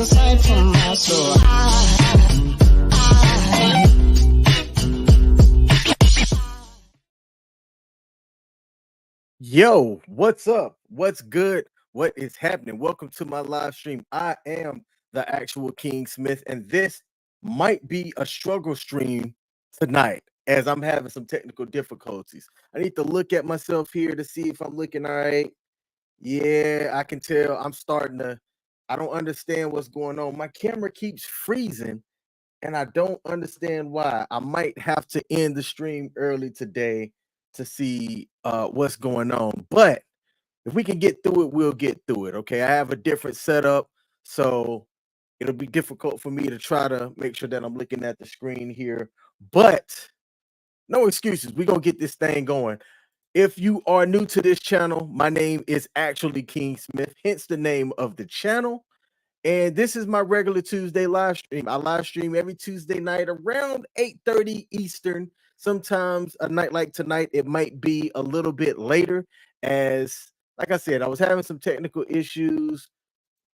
aside from my soul. Yo, what's up? What's good? What is happening? Welcome to my live stream. I am the actual King Smith, and this might be a struggle stream tonight as I'm having some technical difficulties. I need to look at myself here to see if I'm looking all right. Yeah, I can tell I'm starting to, I don't understand what's going on. My camera keeps freezing, and I don't understand why. I might have to end the stream early today to see what's going on. But if we can get through it, we'll get through it. Okay. I have a different setup, so it'll be difficult for me to try to make sure that I'm looking at the screen here. But no excuses. We're gonna get this thing going. If you are new to this channel, my name is actually King Smith, hence the name of the channel. And this is my regular Tuesday live stream. I live stream every Tuesday night around 8:30 Eastern. Sometimes a night like tonight, it might be a little bit later. As like I said, I was having some technical issues,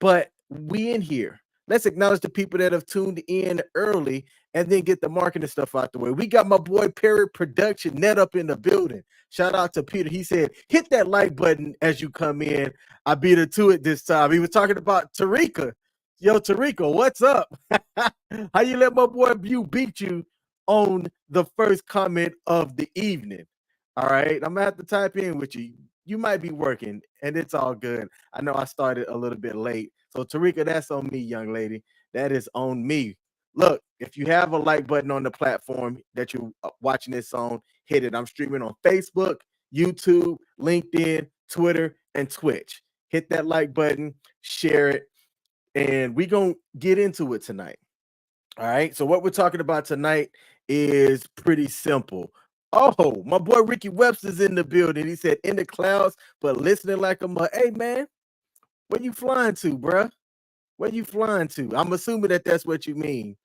but we in here. Let's acknowledge the people that have tuned in early and then get the marketing stuff out the way. We got my boy Perry Production Net up in the building. Shout out to Peter. He said, hit that like button as you come in. I beat her to it this time. He was talking about Tarika. Yo, Tarika, what's up? How you let my boy View beat you on the first comment of the evening? All right. I'm gonna have to type in with you. You might be working, and it's all good. I know I started a little bit late. So, Tarika, that's on me, young lady. That is on me. Look, if you have a like button on the platform that you're watching this on, hit it. I'm streaming on Facebook, YouTube, LinkedIn, Twitter, and Twitch. Hit that like button, share it, and we're going to get into it tonight. All right. So, what we're talking about tonight is pretty simple. Oh, my boy Ricky Webster's in the building. He said, in the clouds, but listening like a mother. Hey, man, where you flying to, bruh? Where you flying to? I'm assuming that that's what you mean.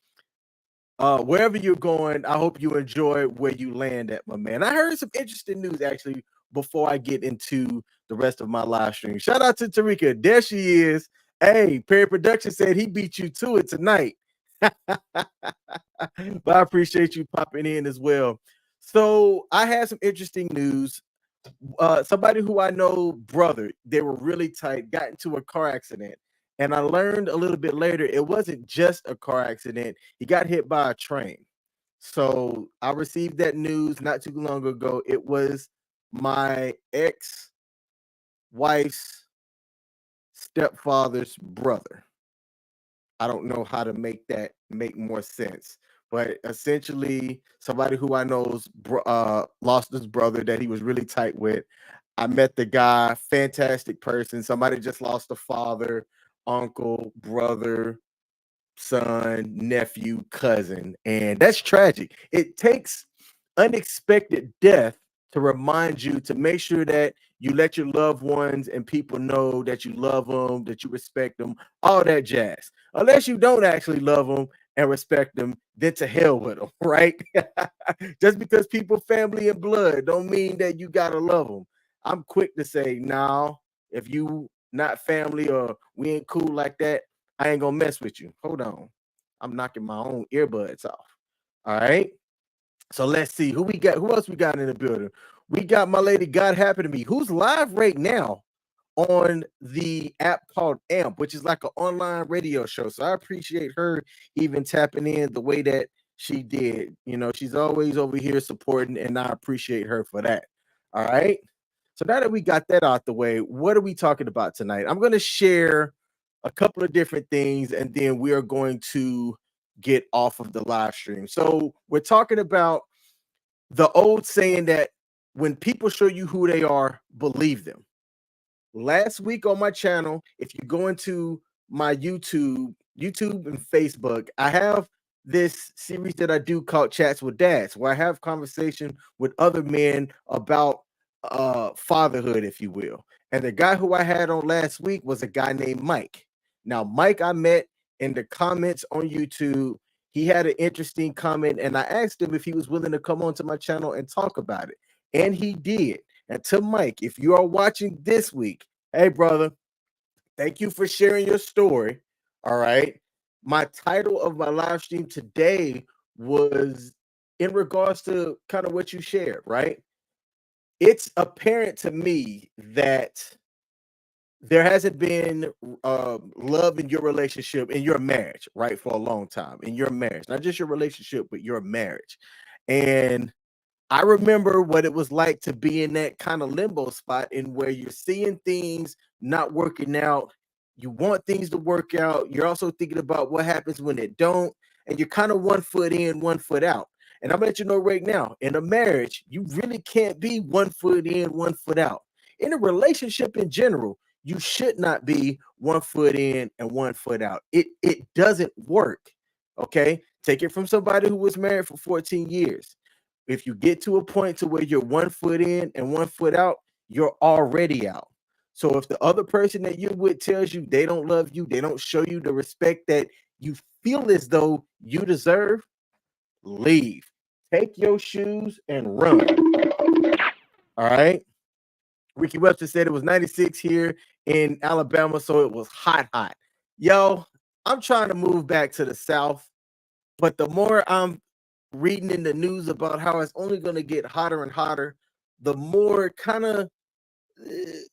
Wherever you're going, I hope you enjoy where you land at, my man. I heard some interesting news actually before I get into the rest of my live stream. Shout out to Tarika. There she is. Hey, Perry Production said he beat you to it tonight. But I appreciate you popping in as well. So I had some interesting news. Somebody who I know, brother, they were really tight, got into a car accident. And I learned a little bit later it wasn't just a car accident. He got hit by a train. So I received that news not too long ago. It was my ex-wife's stepfather's brother. I don't know how to make that make more sense. But essentially, somebody who I know's lost his brother that he was really tight with. I met the guy, fantastic person. Somebody just lost a father, uncle, brother, son, nephew, cousin, and that's tragic. It takes unexpected death to remind you to make sure that you let your loved ones and people know that you love them, that you respect them, all that jazz. Unless you don't actually love them and respect them, then to hell with them, right? Just because people family and blood don't mean that you gotta love them. I'm quick to say, now, if you not family or we ain't cool like that, I ain't gonna mess with you. Hold on. I'm knocking my own earbuds off. All right. So let's see who we got. Who else we got in the building? We got my lady God Happy to Me, who's live right now on the app called AMP, which is like an online radio show. So I appreciate her even tapping in the way that she did. You know, she's always over here supporting, and I appreciate her for that. All right. So now that we got that out the way, what are we talking about tonight? I'm going to share a couple of different things, and then we are going to get off of the live stream. So we're talking about the old saying that when people show you who they are, believe them. Last week on my channel, if you go into my YouTube and Facebook, I have this series that I do called Chats with Dads, where I have conversation with other men about fatherhood, if you will. And the guy who I had on last week was a guy named Mike. Now, Mike, I met in the comments on YouTube. He had an interesting comment, and I asked him if he was willing to come onto my channel and talk about it. And he did. And to Mike, if you are watching this week, hey, brother, thank you for sharing your story. All right. My title of my live stream today was in regards to kind of what you shared, right? It's apparent to me that there hasn't been love in your relationship, in your marriage, right, for a long time, in your marriage, not just your relationship, but your marriage. And I remember what it was like to be in that kind of limbo spot in where you're seeing things not working out. You want things to work out. You're also thinking about what happens when it don't, and you're kind of 1 foot in, 1 foot out. And I'm gonna let you know right now, in a marriage, you really can't be 1 foot in, 1 foot out. In a relationship in general, you should not be 1 foot in and 1 foot out. It doesn't work. Okay, take it from somebody who was married for 14 years. If you get to a point to where you're 1 foot in and 1 foot out, you're already out. So if the other person that you're with tells you they don't love you, they don't show you the respect that you feel as though you deserve, leave. Take your shoes and run. All right. Ricky Webster said it was 96 here in Alabama, so it was hot, hot. Yo, I'm trying to move back to the South, but the more I'm reading in the news about how it's only going to get hotter and hotter, the more kind of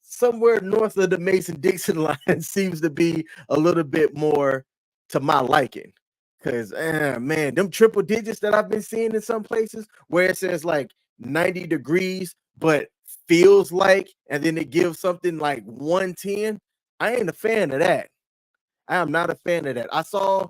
somewhere north of the Mason-Dixon line seems to be a little bit more to my liking. Because, man, them triple digits that I've been seeing in some places where it says like 90 degrees, but feels like, and then it gives something like 110. I ain't a fan of that. I am not a fan of that. I saw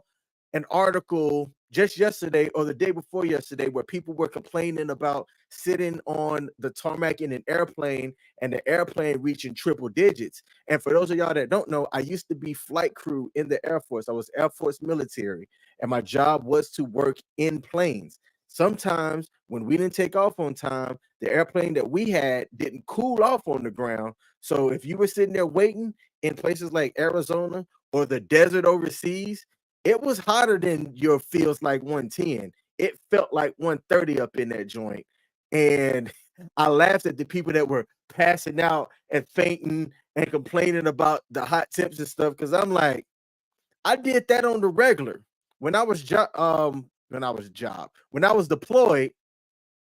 an article just yesterday or the day before yesterday where people were complaining about sitting on the tarmac in an airplane and the airplane reaching triple digits. And for those of y'all that don't know, I used to be flight crew in the Air Force. I was Air Force military, and my job was to work in planes. Sometimes when we didn't take off on time, the airplane that we had didn't cool off on the ground. So if you were sitting there waiting in places like Arizona or the desert overseas, it was hotter than your feels like 110. It felt like 130 up in that joint. And I laughed at the people that were passing out and fainting and complaining about the hot temps and stuff. Cause I'm like, I did that on the regular. When I was when I was deployed,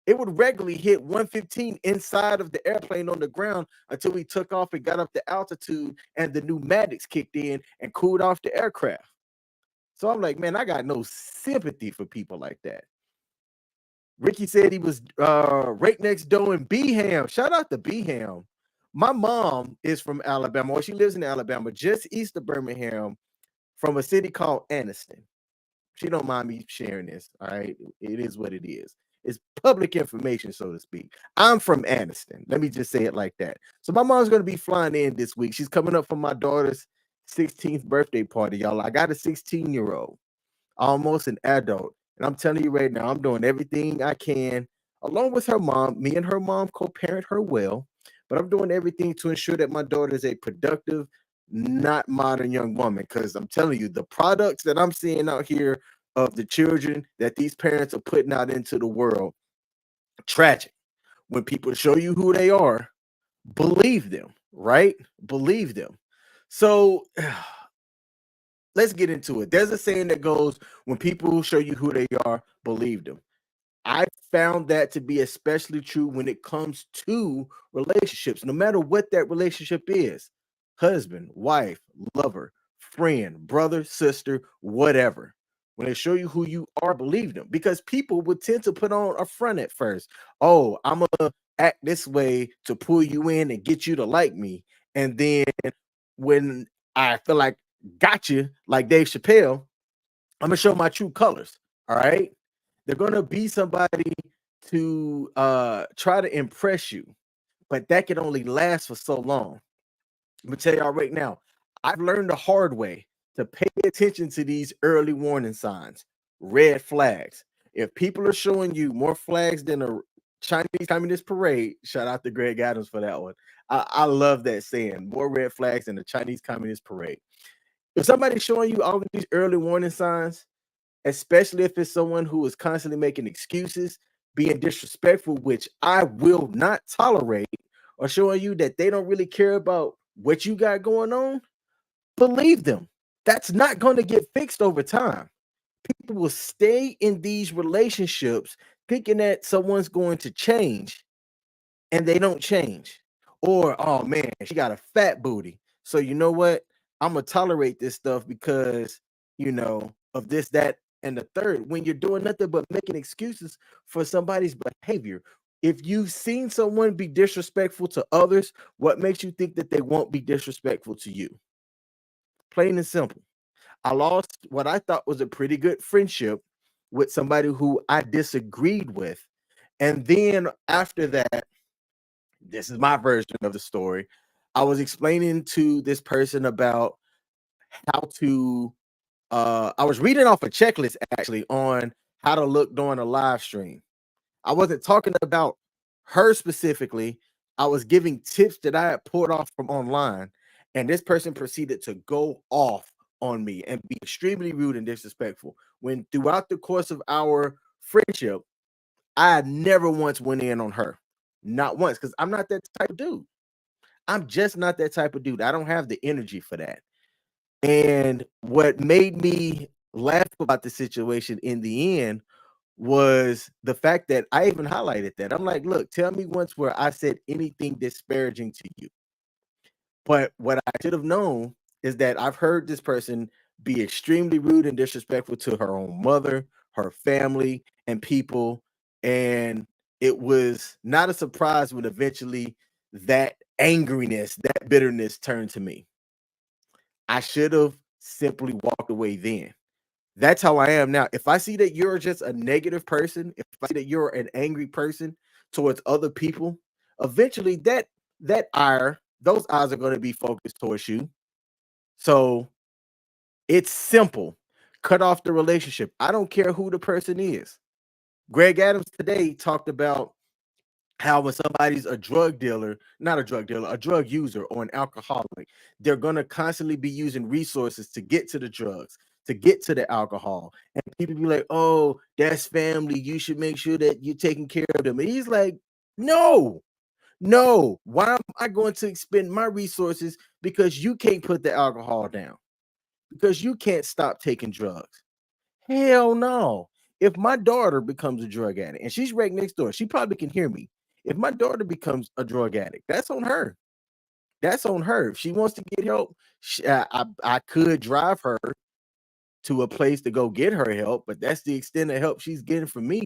it would regularly hit 115 inside of the airplane on the ground until we took off and got up the altitude and the pneumatics kicked in and cooled off the aircraft. So I'm like, man, I got no sympathy for people like that. Ricky said he was right next door in Beham. Shout out to Beham. My mom is from Alabama, or she lives in Alabama, just east of Birmingham, from a city called Anniston. She don't mind me sharing this. All right. It is what it is. It's public information, so to speak. I'm from Anniston. Let me just say it like that. So my mom's going to be flying in this week. She's coming up for my daughter's 16th birthday party, y'all. I got a 16-year-old, almost an adult. And I'm telling you right now, I'm doing everything I can, along with her mom. Me and her mom co-parent her well, but I'm doing everything to ensure that my daughter is a productive, not modern young woman. Because I'm telling you, the products that I'm seeing out here of the children that these parents are putting out into the world, tragic. When people show you who they are, believe them, right? Believe them. So let's get into it. There's a saying that goes, when people show you who they are, believe them. I found that to be especially true when it comes to relationships, no matter what that relationship is: husband, wife, lover, friend, brother, sister, whatever. When they show you who you are, believe them, because people would tend to put on a front at first. Oh, I'm going to act this way to pull you in and get you to like me. And then when I feel like got you, like Dave Chappelle, I'm gonna show my true colors. All right. They're gonna be somebody to try to impress you, but that can only last for so long. I'm gonna tell y'all right now, I've learned the hard way to pay attention to these early warning signs, red flags. If people are showing you more flags than a Chinese Communist parade, shout out to Greg Adams for that one. I love that saying, more red flags than the Chinese Communist parade. If somebody's showing you all of these early warning signs, especially if it's someone who is constantly making excuses, being disrespectful, which I will not tolerate, or showing you that they don't really care about what you got going on, believe them. That's not going to get fixed over time. People will stay in these relationships thinking that someone's going to change and they don't change. Or, oh man, she got a fat booty. So you know what? I'm gonna tolerate this stuff because of this, that, and the third. When you're doing nothing but making excuses for somebody's behavior. If you've seen someone be disrespectful to others, what makes you think that they won't be disrespectful to you? Plain and simple. I lost what I thought was a pretty good friendship with somebody who I disagreed with. And then after that, this is my version of the story. I was explaining to this person about how to I was reading off a checklist actually on how to look during a live stream. I wasn't talking about her specifically. I was giving tips that I had pulled off from online, and this person proceeded to go off on me and be extremely rude and disrespectful. When throughout the course of our friendship, I never once went in on her. Not once, because I'm not that type of dude. I'm just not that type of dude. I don't have the energy for that. And what made me laugh about the situation in the end was the fact that I even highlighted that. I'm like, look, tell me once where I said anything disparaging to you. But what I should have known is that I've heard this person be extremely rude and disrespectful to her own mother, her family, and people. And it was not a surprise when eventually that angriness, that bitterness turned to me. I should have simply walked away then. That's how I am now. If I see that you're just a negative person, if I see that you're an angry person towards other people, eventually those eyes are going to be focused towards you. So it's simple. Cut off the relationship. I don't care who the person is. Greg Adams today talked about how when somebody's a drug dealer, not a drug dealer, a drug user or an alcoholic, they're going to constantly be using resources to get to the drugs, to get to the alcohol. And people be like, oh, that's family. You should make sure that you're taking care of them. And he's like, no, no. Why am I going to expend my resources because you can't put the alcohol down? Because you can't stop taking drugs? Hell no. If my daughter becomes a drug addict and she's right next door, she probably can hear me. If my daughter becomes a drug addict, that's on her. That's on her. If she wants to get help, I could drive her to a place to go get her help, but that's the extent of help she's getting from me.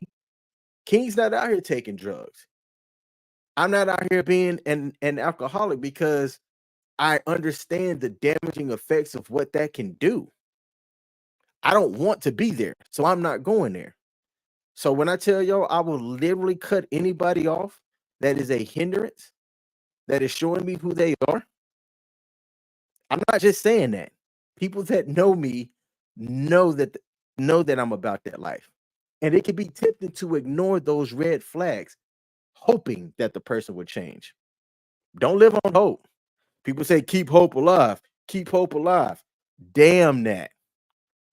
King's not out here taking drugs. I'm not out here being an alcoholic because I understand the damaging effects of what that can do. I don't want to be there, so I'm not going there. So when I tell y'all, I will literally cut anybody off that is a hindrance, that is showing me who they are. I'm not just saying that. People that know me know that know that I'm about that life. And it can be tempting to ignore those red flags, hoping that the person would change. Don't live on hope. People say keep hope alive. Keep hope alive. Damn that.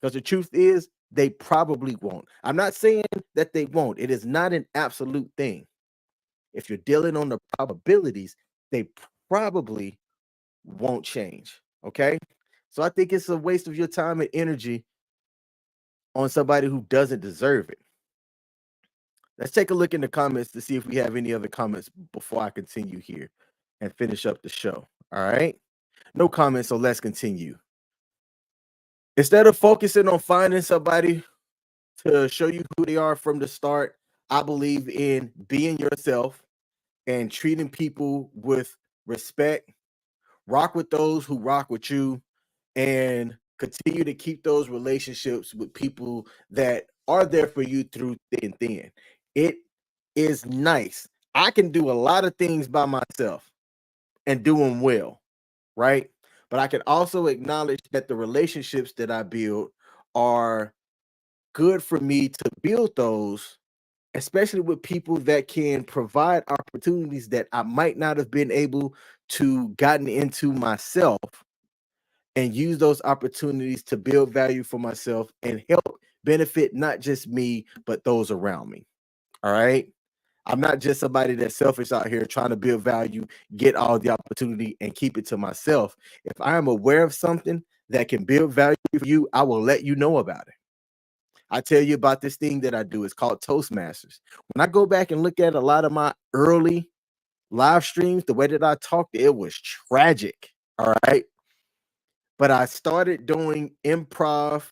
Because the truth is, they probably won't. I'm not saying that they won't. It is not an absolute thing. If you're dealing on the probabilities, they probably won't change. Okay. So I think it's a waste of your time and energy on somebody who doesn't deserve it. Let's take a look in the comments to see if we have any other comments before I continue here and finish up the show. All right. No comments, so let's continue. Instead of focusing on finding somebody to show you who they are from the start, I believe in being yourself and treating people with respect. Rock with those who rock with you, and continue to keep those relationships with people that are there for you through thick and thin. It is nice. I can do a lot of things by myself and do them well, right? But I can also acknowledge that the relationships that I build are good for me to build those, especially with people that can provide opportunities that I might not have been able to gotten into myself, and use those opportunities to build value for myself and help benefit not just me, but those around me. All right. I'm not just somebody that's selfish out here trying to build value, get all the opportunity, and keep it to myself. If I am aware of something, that can build value for you, I will let you know about it. I tell you about this thing that I do. It's called Toastmasters. When I go back and look at a lot of my early live streams, the way that I talked, it was tragic. All right. But I started doing improv.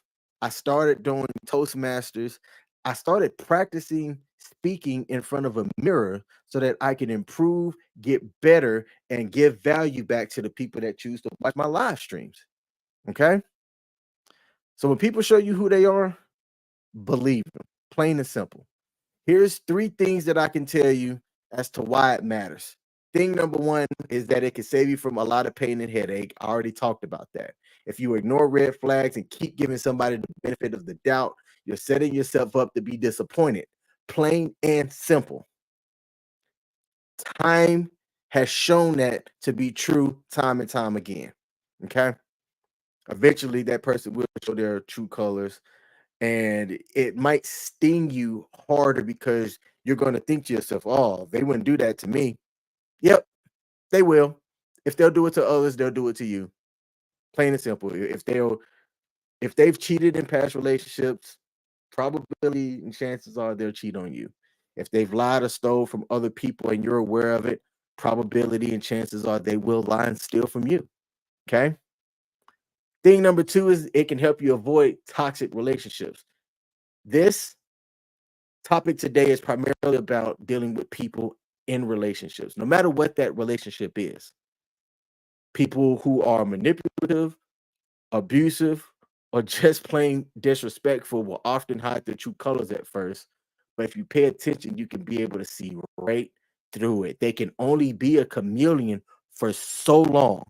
I started doing Toastmasters. I started practicing speaking in front of a mirror so that I can improve, get better, and give value back to the people that choose to watch my live streams. Okay. So when people show you who they are, believe them, plain and simple. Here's 3 things that I can tell you as to why it matters. Thing number 1 is that it can save you from a lot of pain and headache. I already talked about that. If you ignore red flags and keep giving somebody the benefit of the doubt, you're setting yourself up to be disappointed. Plain and simple. Time has shown that to be true time and time again. Okay? Eventually, that person will show their true colors, and it might sting you harder because you're going to think to yourself, oh, they wouldn't do that to me. Yep, they will. If they'll do it to others, they'll do it to you. Plain and simple. If they've cheated in past relationships, probability and chances are they'll cheat on you. If they've lied or stole from other people and you're aware of it, probability and chances are they will lie and steal from you. Okay. Thing number 2 is it can help you avoid toxic relationships. This topic today is primarily about dealing with people in relationships, no matter what that relationship is. People who are manipulative, abusive, or just plain disrespectful will often hide their true colors at first. But if you pay attention, you can be able to see right through it. They can only be a chameleon for so long.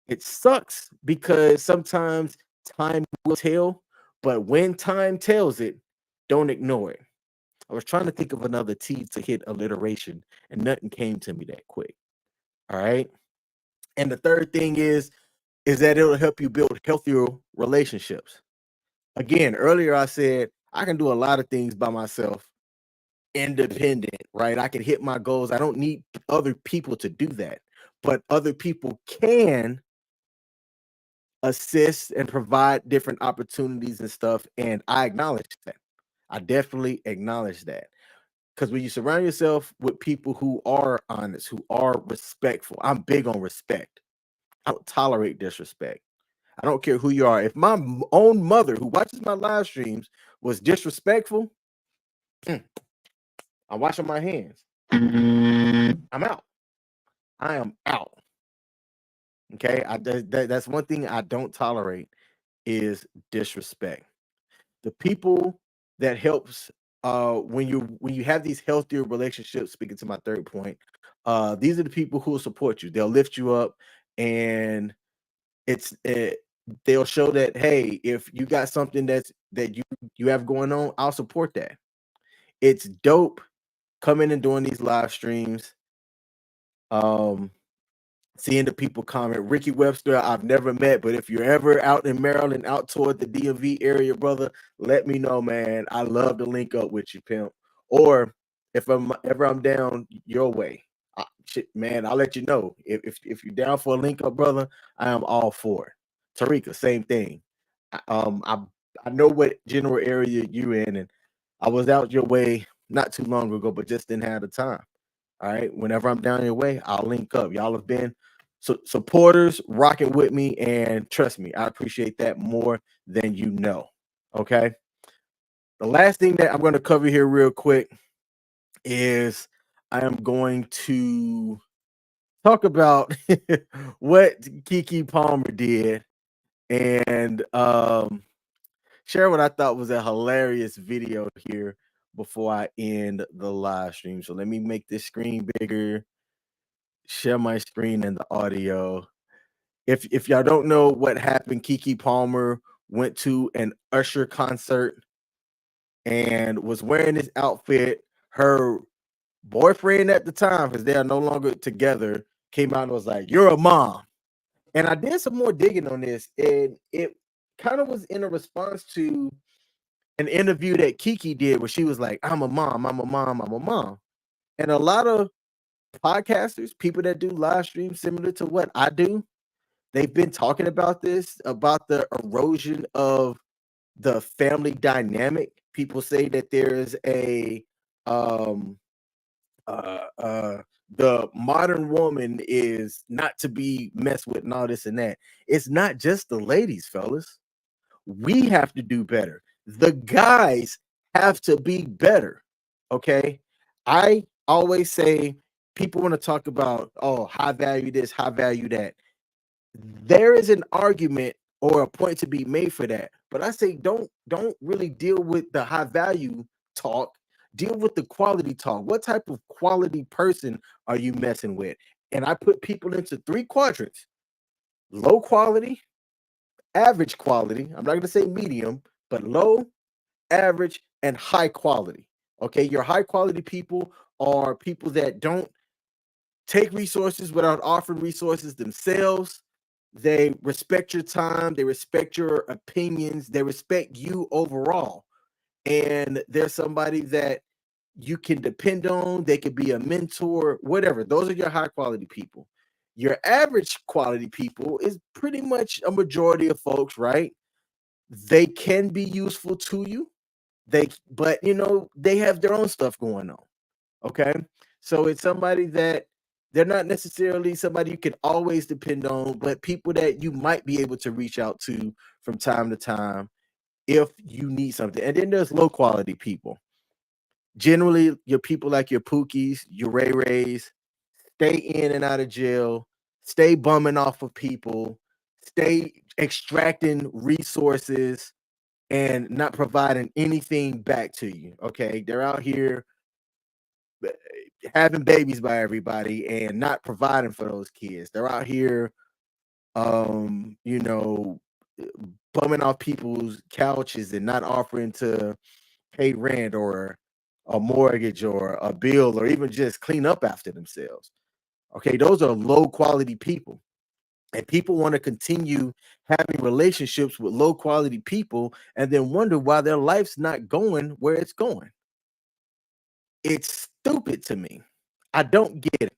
It sucks because sometimes time will tell, but when time tells it, don't ignore it. I was trying to think of another T to hit alliteration, and nothing came to me that quick. All right. And the third thing is that it'll help you build healthier relationships. Again, earlier I said I can do a lot of things by myself, independent, right? I can hit my goals. I don't need other people to do that, but other people can assist and provide different opportunities and stuff. And I acknowledge that. I definitely acknowledge that. Because when you surround yourself with people who are honest, who are respectful, I'm big on respect. I don't tolerate disrespect. I don't care who you are. If my own mother, who watches my live streams, was disrespectful, I'm washing my hands. I'm out. I am out. Okay, that's one thing I don't tolerate is disrespect. The people that helps when you have these healthier relationships, speaking to my third point, these are the people who will support you. They'll lift you up, and it's they'll show that, hey, if you got something that you have going on, I'll support that. It's dope coming and doing these live streams, um seeing the people comment. Ricky Webster, I've never met, but if you're ever out in Maryland, out toward the DMV area, brother, let me know, man. I love to link up with you, pimp. Or if I'm down your way, shit, man, I'll let you know. If you're down for a link up, brother, I am all for it. Tarika, same thing. I, um, I I know what general area you in, and I was out your way not too long ago, but just didn't have the time. All right. Whenever I'm down your way, I'll link up. Y'all have been supporters rocking with me, and trust me, I appreciate that more than you know. Okay. The last thing that I'm going to cover here real quick is I am going to talk about what Kiki Palmer did and share what I thought was a hilarious video here before I end the live stream. So let me make this screen bigger, share my screen and the audio. If y'all don't know what happened, Kiki Palmer went to an Usher concert and was wearing this outfit. Her boyfriend at the time, because they are no longer together, came out and was like, "You're a mom." And I did some more digging on this, and it kind of was in a response to an interview that Kiki did where she was like, "I'm a mom, I'm a mom, I'm a mom." And a lot of podcasters, people that do live streams similar to what I do, They've been talking about this, about the erosion of the family dynamic. People say that there's a um uh uh the modern woman is not to be messed with and all this and that. It's not just the ladies, fellas. We have to do better. The guys have to be better. Okay. I always say people want to talk about, oh, high value this, high value that. There is an argument or a point to be made for that. But I say don't really deal with the high value talk. Deal with the quality talk. What type of quality person are you messing with? And I put people into three quadrants: low quality, average quality. I'm not going to say medium, but low, average, and high quality. Okay, your high quality people are people that don't take resources without offering resources themselves. They respect your time, they respect your opinions, they respect you overall. And there's somebody that you can depend on, they could be a mentor, whatever. Those are your high quality people. Your average quality people is pretty much a majority of folks, right? They can be useful to you. But they have their own stuff going on. Okay. So it's somebody that they're not necessarily somebody you can always depend on, but people that you might be able to reach out to from time to time if you need something. And then there's low quality people. Generally, your people like your Pookies, your Ray Rays, stay in and out of jail, stay bumming off of people, stay extracting resources and not providing anything back to you. Okay. They're out here having babies by everybody and not providing for those kids. They're out here, um, you know, bumming off people's couches and not offering to pay rent or a mortgage or a bill or even just clean up after themselves. Okay, those are low quality people. And people want to continue having relationships with low quality people and then wonder why their life's not going where it's going. It's stupid to me. I don't get it.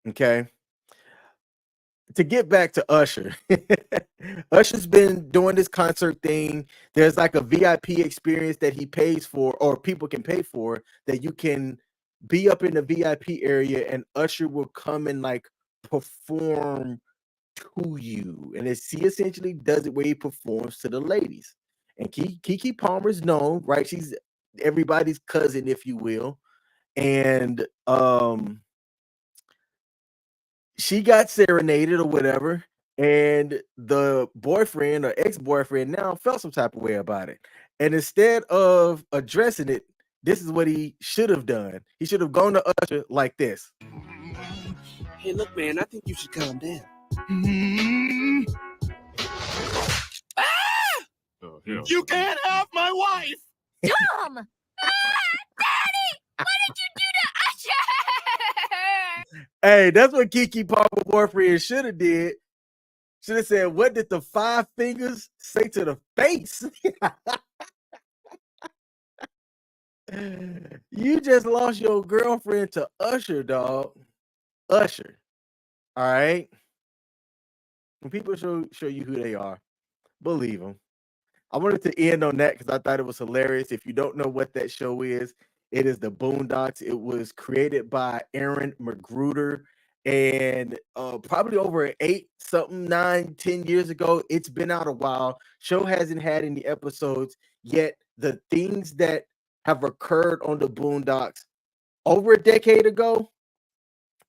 Okay. To get back to Usher, Usher's been doing this concert thing. There's like a VIP experience that he pays for, or people can pay for, that you can be up in the VIP area, and Usher will come and like perform to you. And he essentially does it where he performs to the ladies. And Kiki Palmer's known, right? She's everybody's cousin, if you will. And she got serenaded or whatever, and the boyfriend or ex-boyfriend now felt some type of way about it. And instead of addressing it, this is what he should have done. He should have gone to Usher like this. Hey, look, man, I think you should calm down. You can't have my wife! Tom! Daddy! What did you do to Usher? Hey, that's what Kiki Palmer boyfriend should have did. Should have said, what did the 5 fingers say to the face? You just lost your girlfriend to Usher, dog. Usher. All right. When people show you who they are, believe them. I wanted to end on that because I thought it was hilarious. If you don't know what that show is, it is the Boondocks. It was created by Aaron McGruder, and probably over 8 something 9 10 years ago. It's been out a while. Show hasn't had any episodes yet. The things that have occurred on the Boondocks over a decade ago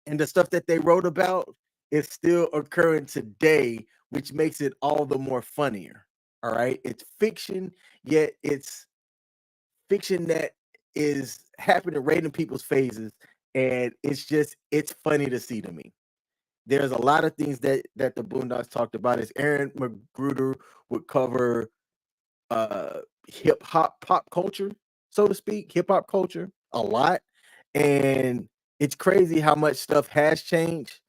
and the stuff that they wrote about is still occurring today, which makes it all the more funnier. All right. It's fiction, yet it's fiction that is happening right in people's faces. And it's funny to see to me. There's a lot of things that the Boondocks talked about. Is Aaron Magruder would cover uh hip hop pop culture, so to speak, hip hop culture a lot. And it's crazy how much stuff has changed,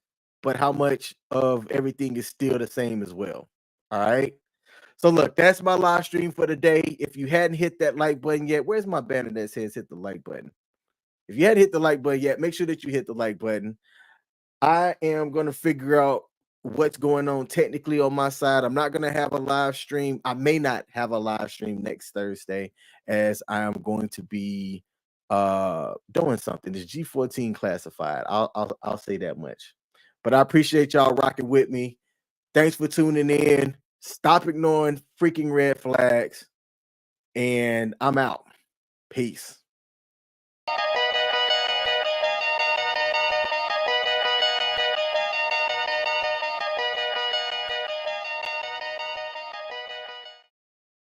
but how much of everything is still the same as well. All right. So look, that's my live stream for the day. If you hadn't hit that like button yet, where's my banner that says hit the like button? If you hadn't hit the like button yet, make sure that you hit the like button. I am going to figure out what's going on technically on my side. I'm not going to have a live stream. I may not have a live stream next Thursday, as I am going to be doing something. It's G14 classified. I'll say that much. But I appreciate y'all rocking with me. Thanks for tuning in. Stop ignoring freaking red flags. And I'm out. Peace.